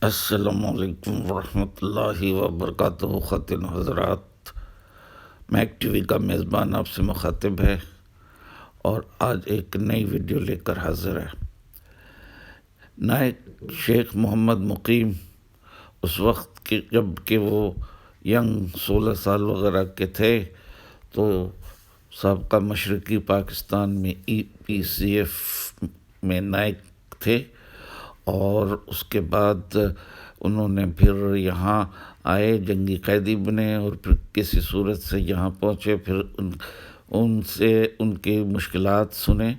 अस्सलामुअलैकुम वरहमतुल्लाहि वबरकातुहू। ख़ातिन हज़रात, Mac TV का मेज़बान आपसे मुखातिब है और आज एक नई वीडियो लेकर हाज़िर है। नायक शेख मोहम्मद मुकीम उस वक्त के जब कि वो यंग 16 साल वगैरह के थे तो साबका मशरक़ी पाकिस्तान में EPCF में नायक थे और उसके बाद उन्होंने फिर यहाँ आए, जंगी कैदी बने और फिर किसी सूरत से यहाँ पहुँचे। फिर उनसे उनकी मुश्किलात सुने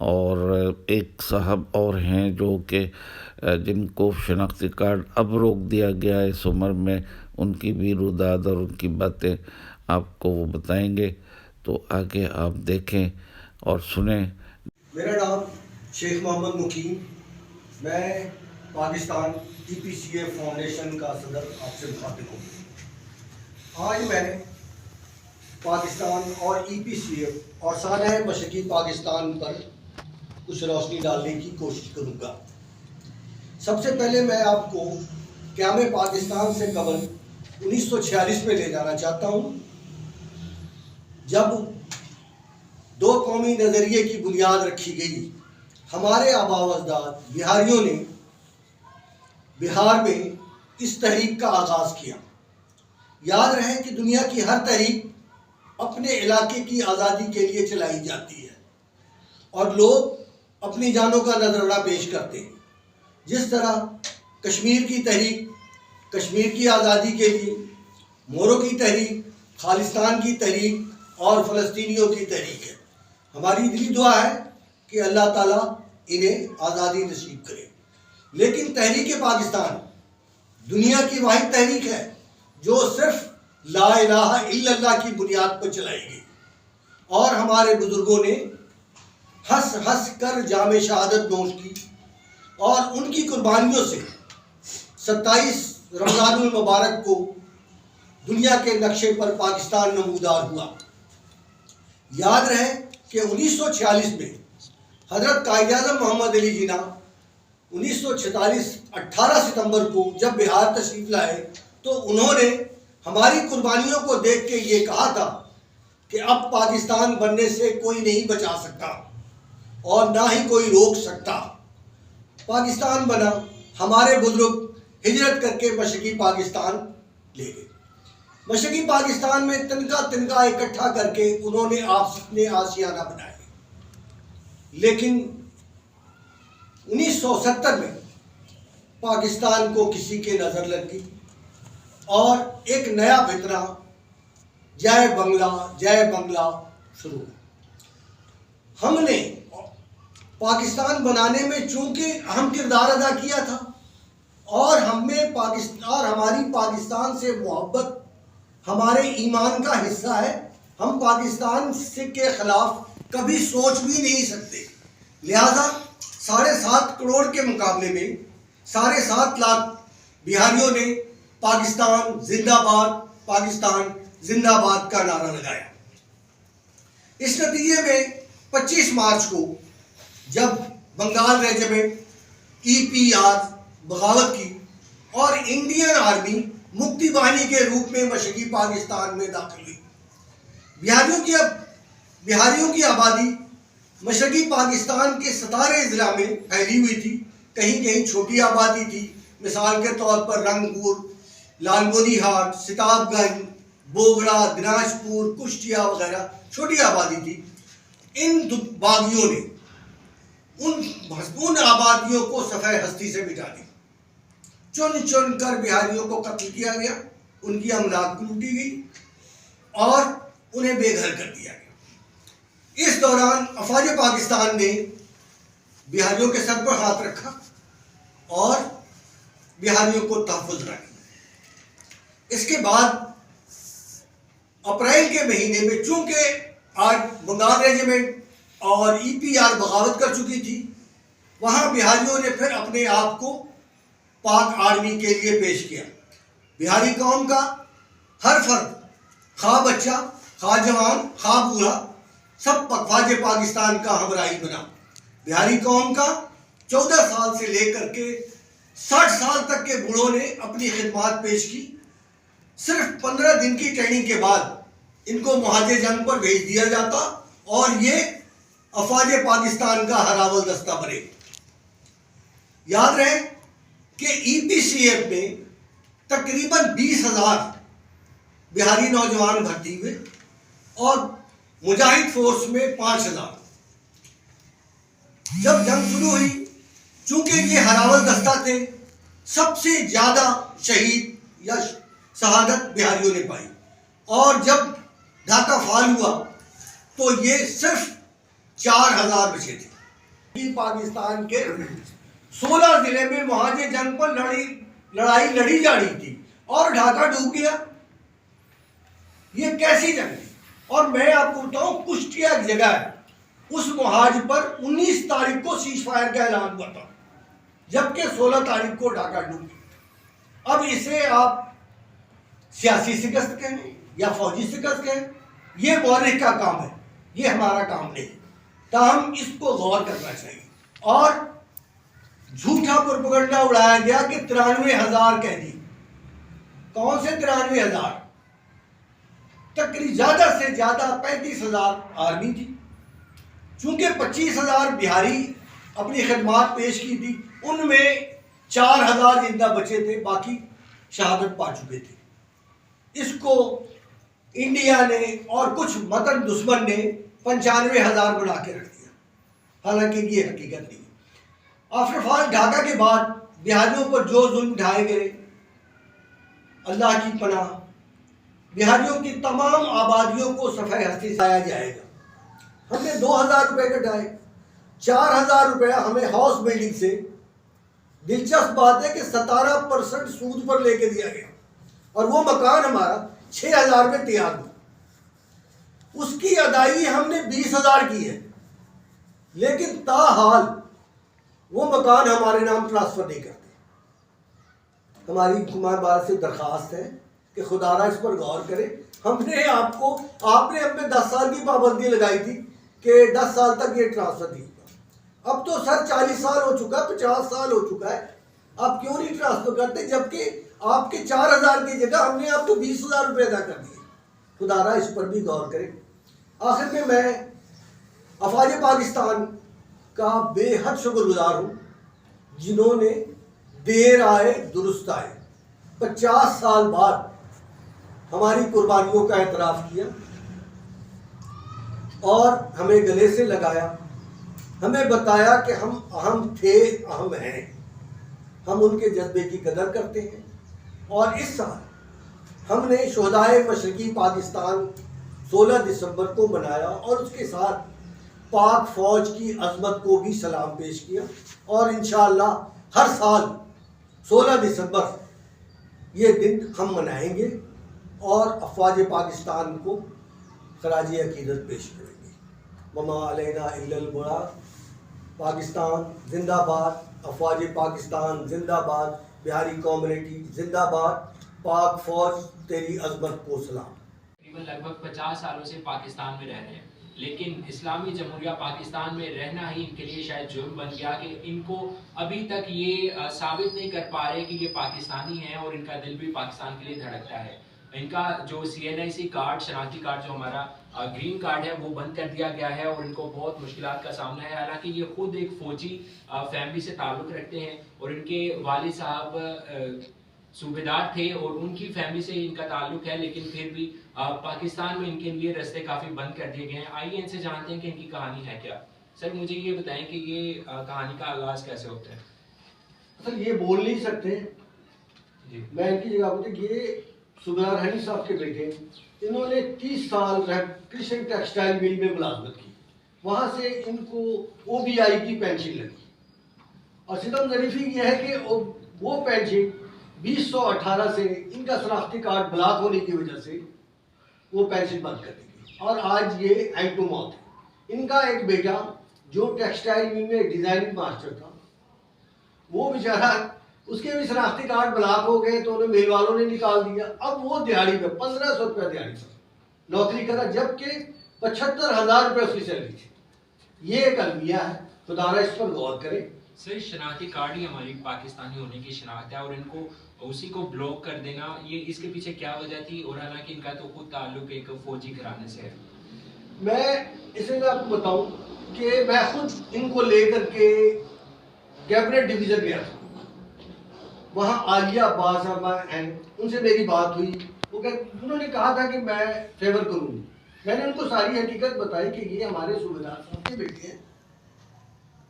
और एक साहब और हैं जो कि जिनको शनाख्ती कार्ड अब रोक दिया गया है इस उम्र में, उनकी भी रुदाद और उनकी बातें आपको वो बताएंगे। तो आगे आप देखें और सुने। मेरा नाम शेख मोहम्मद मुकीम, मैं पाकिस्तान EPCF फाउंडेशन का सदर आपसे मुखातिब हूँ। आज मैं पाकिस्तान और EPCF और सारे मशरक़ी पाकिस्तान पर कुछ रोशनी डालने की कोशिश करूँगा। सबसे पहले मैं आपको क़याम पाकिस्तान से कबल 1946 में ले जाना चाहता हूँ, जब दो कौमी नज़रिए की बुनियाद रखी गई। हमारे आबा व अजदाद बिहारियों ने बिहार में इस तहरीक का आगाज़ किया। याद रहे कि दुनिया की हर तहरीक अपने इलाके की आज़ादी के लिए चलाई जाती है और लोग अपनी जानों का नजराना पेश करते हैं। जिस तरह कश्मीर की तहरीक कश्मीर की आज़ादी के लिए, मोरों की तहरीक खालिस्तान की तहरीक और फ़लस्तीनियों की तहरीक है। हमारी दिली दुआ है कि अल्लाह ताला इन्हें आज़ादी नसीब करे। लेकिन तहरीक पाकिस्तान दुनिया की वाहिद तहरीक है जो सिर्फ ला इलाहा इल्लल्लाह की बुनियाद पर चलाई गई और हमारे बुजुर्गों ने हंस हंस कर जामे शहादत नोश की और उनकी कुर्बानियों से 27 रमज़ानुल मुबारक को दुनिया के नक्शे पर पाकिस्तान नमूदार हुआ। याद रहे कि 1946 में हज़रत कायद-ए-आज़म मोहम्मद अली जिन्ना 1946 18 सितंबर को जब बिहार तशरीफ़ लाए तो उन्होंने हमारी कुर्बानियों को देख के ये कहा था कि अब पाकिस्तान बनने से कोई नहीं बचा सकता और ना ही कोई रोक सकता। पाकिस्तान बना, हमारे बुजुर्ग हिजरत करके मशरक़ी पाकिस्तान ले गए। मशरक़ी पाकिस्तान में तिनका तिनका इकट्ठा करके उन्होंने आपने आशियाना बनाए। लेकिन 1970 में पाकिस्तान को किसी के नज़र लग गई और एक नया फितना जय बंगला शुरू हुआ। हमने पाकिस्तान बनाने में चूंकि अहम किरदार अदा किया था और हमें हमारी पाकिस्तान से मोहब्बत हमारे ईमान का हिस्सा है, हम पाकिस्तान के खिलाफ कभी सोच भी नहीं सकते। लिहाजा 7.5 करोड़ के मुकाबले में 7.5 लाख बिहारियों ने पाकिस्तान जिंदाबाद का नारा लगाया। इस नतीजे में 25 मार्च को जब बंगाल रेजिमेंट EPR बगावत की और इंडियन आर्मी मुक्ति बाहिनी के रूप में मशरक़ी पाकिस्तान में दाखिल हुई। बिहारियों की आबादी मशरक़ी पाकिस्तान के 17 ज़िला में फैली हुई थी। कहीं कहीं छोटी आबादी थी, मिसाल के तौर पर रंगपुर, लालबोनीहाट, सिताबगंज, बोगड़ा, दिनाजपुर, कुश्तिया वगैरह छोटी आबादी थी। इन बागियों ने उन आबादियों को सफ़ेद हस्ती से मिटा दी। चुन चुन कर बिहारियों को कत्ल किया गया, उनकी अमलाक लूटी गई और उन्हें बेघर कर दिया गया। इस दौरान अफवाज पाकिस्तान ने बिहारियों के सर पर हाथ रखा और बिहारियों को तहफ़्फ़ुज़ रखा। इसके बाद अप्रैल के महीने में चूंकि आज बंगाल रेजिमेंट और EPR बगावत कर चुकी थी, वहाँ बिहारियों ने फिर अपने आप को पाक आर्मी के लिए पेश किया। बिहारी कौम का हर फर्द, खा बच्चा, खा जवान, खा बूढ़ा, सब अफवाज पाकिस्तान का हमराही बना। बिहारी कौम का 14 साल से लेकर के 60 साल तक के बूढ़ों ने अपनी खिदमत पेश की। सिर्फ 15 दिन की ट्रेनिंग के बाद इनको मुहाजिर जंग पर भेज दिया जाता और ये अफवाज पाकिस्तान का हरावल दस्ता बने। याद रहे कि ईपीसीएफ में तकरीबन 20,000 बिहारी नौजवान भर्ती हुए और मुजाहिद फोर्स में 5,000। जब जंग शुरू हुई, चूंकि ये हरावल दस्ता थे, सबसे ज्यादा शहीद या शहादत बिहारियों ने पाई। और जब ढाका फॉल हुआ तो ये सिर्फ 4,000 बचे थे। पाकिस्तान के 16 जिले में मुहाजिर जंग पर लड़ाई लड़ी जा रही थी और ढाका डूब गया। ये कैसी जंग थी? और मैं आपको बताऊं, कुश्तिया एक जगह है, उस मुहाज पर 19 तारीख को सीज फायर का ऐलान हुआ था, जबकि 16 तारीख को ढाका डूब गया। अब इसे आप सियासी शिकस्त कहें या फौजी शिकस्त कहें, ये मौलिक का काम है, ये हमारा काम नहीं। ताहम इसको गौर करना चाहिए। और झूठा प्रोपेगेंडा उड़ाया गया कि 93,000 कैदी। कौन से 93,000? तकरीबन ज्यादा से ज्यादा 35,000 आर्मी थी। चूंकि 25,000 बिहारी अपनी खिदमत पेश की थी, उनमें 4,000 जिंदा बचे थे, बाकी शहादत पा चुके थे। इसको इंडिया ने और कुछ मतन दुश्मन ने 95,000 बना के रख दिया, हालांकि ये हकीकत नहीं है। आफ्टर फॉल ढाका के बाद बिहारियों पर जो जुल्म ढाए गए, अल्लाह की पनाह, बिहारियों की तमाम आबादियों को सफ़े हस्ती से आया जाएगा। हमने 2,000 रुपये कटाए, 4,000 रुपया हमें हाउस बिल्डिंग से। दिलचस्प बात है कि 17% सूद पर लेके दिया गया और वो मकान हमारा 6,000 में तैयार हुआ। उसकी अदायगी हमने 20,000 की है, लेकिन ताहाल वो मकान हमारे नाम ट्रांसफर नहीं करते। हमारी हुकूमत बार से दरख्वास्त है कि खुदारा इस पर गौर करें। आपने हम पे 10 साल की पाबंदी लगाई थी कि 10 साल तक ये ट्रांसफर नहीं होगा। अब तो सर 40 साल हो चुका है, 50 साल हो चुका है, आप क्यों नहीं ट्रांसफर करते? जबकि आपके 4,000 की जगह हमने आपको 20,000 रुपये अदा कर दिए। खुदारा इस पर भी गौर करें। आखिर में मैं अफवाज पाकिस्तान का बेहद शुक्रगुजार हूँ, जिन्होंने देर आए दुरुस्त आए 50 साल बाद हमारी कुर्बानियों का एतराफ़ किया और हमें गले से लगाया, हमें बताया कि हम अहम थे, अहम हैं। हम उनके जज्बे की कदर करते हैं। और इस साल हमने शुहदाए मशरकी पाकिस्तान 16 दिसंबर को मनाया और उसके साथ पाक फौज की अजमत को भी सलाम पेश किया। और इंशाअल्लाह हर साल 16 दिसंबर ये दिन हम मनाएंगे और अफवाज पाकिस्तान को खराजी अकीदत पेश करेंगे। वमा अलैना इल्लल बलाग। पाकिस्तान जिंदाबाद, अफवाज पाकिस्तान जिंदाबाद, बिहारी कम्युनिटी जिंदाबाद, पाक फौज तेरी अजमत को सलाम। तकरीबन लगभग 50 सालों से पाकिस्तान में रह रहे हैं, लेकिन इस्लामी जमहूरिया पाकिस्तान में रहना ही इनके लिए शायद जुर्म बन गया कि इनको अभी तक ये साबित नहीं कर पा रहे कि ये पाकिस्तानी हैं और इनका दिल भी पाकिस्तान के लिए धड़कता है। इनका जो CNIC कार्ड, शनाख्ती कार्ड जो हमारा ग्रीन कार्ड है, वो बंद कर दिया गया है और इनको बहुत मुश्किलात का सामना है। हालांकि ये खुद एक फ़ौजी फैमिली से ताल्लुक़ रखते हैं और इनके वालिद साहब सूबेदार थे और उनकी फैमिली से इनका ताल्लुक है, लेकिन फिर भी पाकिस्तान में इनके लिए रास्ते काफ़ी बंद कर दिए गए हैं। आइए इनसे जानते हैं कि इनकी कहानी है क्या। सर मुझे ये बताएं कि ये कहानी का आगाज़ कैसे होता है? सर ये बोल नहीं सकते जी। मैं इनकी जगह बोलते, ये सूबेदार हनी साहब के बेटे, इन्होंने 30 साल कृष्ण टेक्सटाइल मिल में मुलाजमत की। वहाँ से इनको OBI की पेंशन लगी और सितम ज़रीफ़ी यह है कि वो पेंशन 2018 से इनका शनाख्ती कार्ड ब्लॉक होने की वजह से वो पेंशन बंद कर दी गई और आज ये एंड टू मौत है। इनका एक बेटा जो टेक्सटाइल मिल में डिज़ाइनिंग मास्टर था, वो बेचारा, उसके भी शनाख्ती कार्ड ब्लॉक हो गए तो उन्हें मेल वालों ने निकाल दिया। अब वो दिहाड़ी पे 1,500 रुपया दिहाड़ी पर नौकरी करा, जबकि 75,000 रुपये उसकी सैलरी थी। ये एक अलमिया है, खुदारा इस पर गौर करें। सिर्फ शनाख्ती कार्ड ही हमारी पाकिस्तानी होने की शनाख्त है और इनको उसी को ब्लॉक कर देना, ये इसके पीछे क्या वजह थी? और हालांकि इनका तो खुद ताल्लुक एक फौजी घराने से है। मैं इसे मैं आपको बताऊं कि मैं खुद इनको लेकर के कैबिनेट डिवीजन गया था, वहाँ आलिया अब्बास साहबा हैं, उनसे मेरी बात हुई। उन्होंने कहा था कि मैं फेवर करूँगी। मैंने उनको सारी हकीकत बताई कि ये हमारे सूबेदार साहब के बेटे हैं,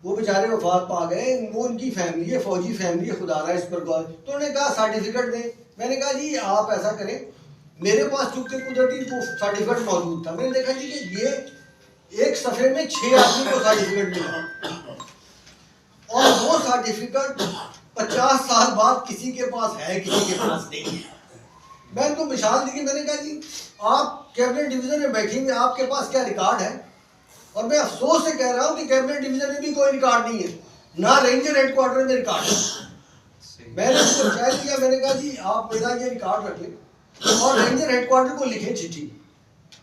वो बेचारे वफात पा गए, वो उनकी फैमिली है, फौजी फैमिली है, खुदा इस पर गौर। तो उन्होंने कहा सर्टिफिकेट दें। मैंने कहा जी आप ऐसा करें, मेरे पास चूंकि कुदरती सर्टिफिकेट मौजूद था, मैंने देखा जी कि ये एक सफ़े में 6 आदमी को सर्टिफिकेट मिला और वो सर्टिफिकेट 50 साल बाद किसी के पास है, किसी के पास नहीं है। मैं उनको मिसाल दी कि मैंने कहा जी आप कैबिनेट डिवीजन में बैठे हुए, आपके पास क्या रिकॉर्ड है? और मैं अफसोस से कह रहा हूँ कि कैबिनेट डिवीजन में भी कोई रिकॉर्ड नहीं है, ना रेंजर हेडक्वार्टर में रिकॉर्ड है। मैंने उनको चैलेंज किया, मैंने कहा जी आप मेरा ये रिकॉर्ड रख लें और रेंजर हेडक्वार्टर को लिखें चिट्ठी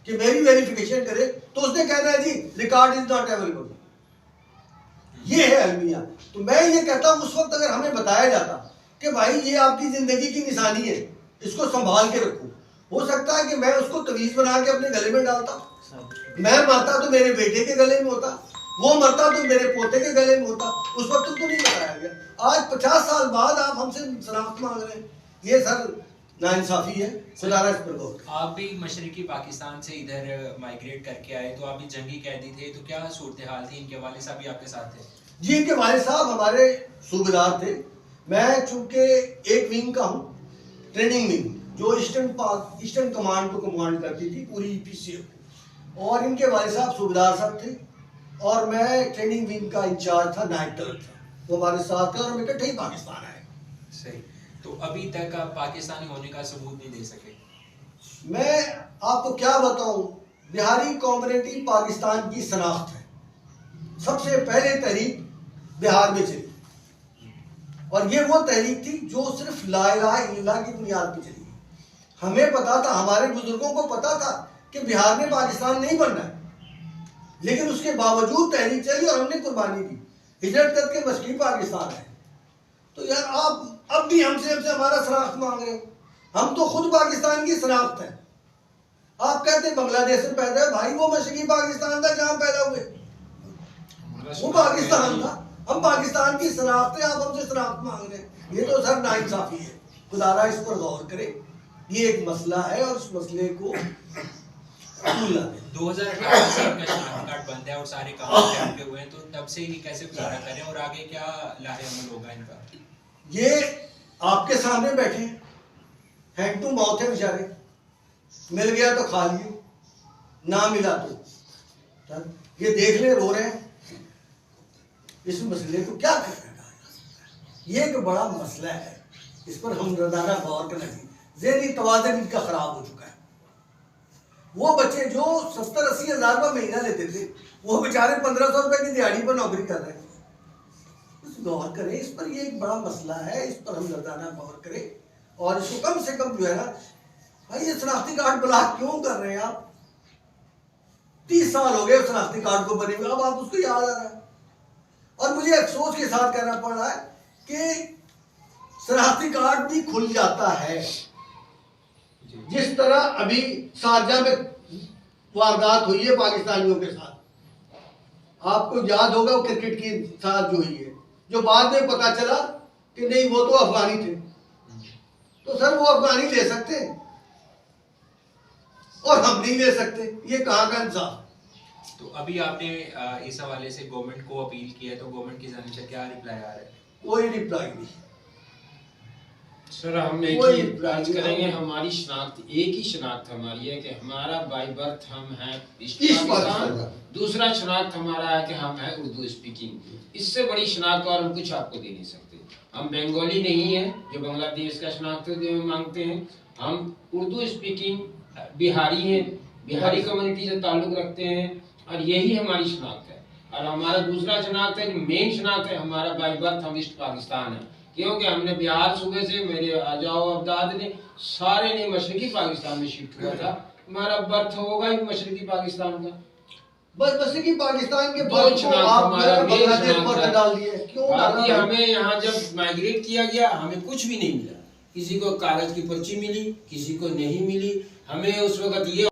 कि मेरी वेरिफिकेशन करे। तो उसने कहना है जी रिकॉर्ड इज नॉट अवेलेबल। ये है अलमिया। तो मैं ये कहता हूँ उस वक्त अगर हमें बताया जाता कि भाई ये आपकी जिंदगी की निशानी है, इसको संभाल के रखो, हो सकता है कि मैं उसको तवीज बना के अपने गले में डालता। मैं मरता तो मेरे बेटे के गले में होता, वो मरता तो मेरे पोते के गले में होता। उस वक्त तो नहीं बताया गया। आज 50 साल बाद आप हमसे शनाख्त मांग रहे हैं, ये सर नाइंसाफी है। खुदा इस पर गौर। आप भी मशरकी पाकिस्तान से इधर माइग्रेट करके आए, तो आप भी जंगी कैदी थे, तो क्या सूरत हाल थी? इनके वालिद साहब भी आपके साथ थे? जी इनके वालिद साहब हमारे सूबेदार थे। मैं चूंकि एक विंग का हूँ, ट्रेनिंग विंग, जो ईस्टर्न कमांड को कमांड करती थी पूरी PCF, और इनके वालिद साहब सूबेदार साहब थे और मैं ट्रेनिंग विंग का इंचार्ज था, नायब तलत था। वो हमारे साथ थे और हम इकट्ठे ही पाकिस्तान आए। सही। तो अभी तक आप पाकिस्तानी होने का सबूत नहीं दे सके? मैं आपको क्या बताऊं, बिहारी कम्युनिटी पाकिस्तान की शनाख्त है। सबसे पहले तहरीक बिहार में चली और ये वो तहरीक थी जो सिर्फ ला इलाहा इल्लल्लाह की बुनियाद पर चली। हमें पता था, हमारे बुजुर्गों को पता था कि बिहार में पाकिस्तान नहीं बनना है, लेकिन उसके बावजूद तहरीक चली और हमने कुर्बानी दी, हिजरत करके मशरकी पाकिस्तान है। तो यार आप अब भी हमसे हमारा शनाख्त मांग रहे हो, हम तो खुद पाकिस्तान की शनाख्त है। आप कहते हैं बांग्लादेश में पैदा है, भाई वो मशरकी पाकिस्तान था जहां पैदा हुए, वो पाकिस्तान था। हम पाकिस्तान की शनाख्त है, आप हमसे शनाख्त मांग रहे हैं, ये तो सर नाइंसाफी है। खुदारा इस पर गौर करे, ये एक मसला है और उस मसले को 2018 से इनका शनाख्ती कार्ड बंद है और सारे काम अटके हुए हैं, तो तब से ही कैसे गुजारा करें और आगे क्या लाहे अमल होगा इनका? ये आपके सामने बैठे हैंड टू माउथ है बेचारे, मिल गया तो खा लिए, ना मिला तो ये देख ले रो रहे हैं। इस मसले को क्या करना है, ये एक बड़ा मसला है, इस पर हम रोजाना गौर करना चाहिए। ज़हनी तवाज़ुन इनका खराब हो चुका है। वो बच्चे जो 70-80 हज़ार रुपये महीना लेते थे, वो बेचारे 1500 रुपये की दिहाड़ी पर नौकरी कर रहे हैं। गौर करें इस पर, ये एक बड़ा मसला है, इस पर हम रोजाना गौर करें और इसको कम से कम जो है ना, भाई ये शनाख्ती कार्ड ब्लॉक क्यों कर रहे हैं आप? 30 साल हो गए शनाख्ती कार्ड को बने हुए, अब आप उसको याद आ रहा है। और मुझे अफसोस के साथ कहना पड़ रहा है कि शनाख्ती कार्ड भी खुल जाता है, जिस तरह अभी शारजा में वारदात हुई है पाकिस्तानियों के साथ, आपको याद होगा वो क्रिकेट की साथ जो हुई है, जो बाद में पता चला कि नहीं वो तो अफगानी थे। तो सर वो अफगानी ले सकते हैं और हम नहीं ले सकते, ये कहाँ का इंसाफ? तो अभी आपने इस हवाले से गवर्नमेंट को अपील की है, तो गवर्नमेंट की जानिब से क्या रिप्लाई आ रहा है? कोई रिप्लाई नहीं सर। हम एक ही अर्ज करेंगे, हमारी शनाख्त एक ही शनाख्त हमारी है कि हमारा बाय बर्थ हम हैं ईस्ट पाकिस्तान, दूसरा शनाख्त हमारा है कि हम हैं उर्दू स्पीकिंग। इससे बड़ी शनाख्त और हम कुछ आपको दे नहीं सकते। हम बंगाली नहीं है जो बांग्लादेश का शनाख्त मांगते हैं, हम उर्दू स्पीकिंग बिहारी हैं, बिहारी कम्युनिटी से ताल्लुक़ रखते हैं और यही हमारी शनाख्त है। और हमारा दूसरा शनाख्त है, मेन शनाख्त है हमारा बाय बर्थ हम ईस्ट पाकिस्तान है, क्योंकि हमने बिहार सूबे से, मेरे आजाओ अबदाद ने सारे ने मशरकी पाकिस्तान में शिफ्ट हुआ था, हमारा बर्थ होगा ही मशरकी पाकिस्तान का। बस कि पाकिस्तान के दो बल को शनाख्त आप हमारा मेन बांग्लादेश शनाख्त पर है। डाल दिए, क्यों बाकी डाला? हमें यहाँ जब माइग्रेट किया गया हमें कुछ भी नहीं मिला, किसी को कागज की पर्ची मिली, किसी को नहीं मिली। हमें उस वक्त ये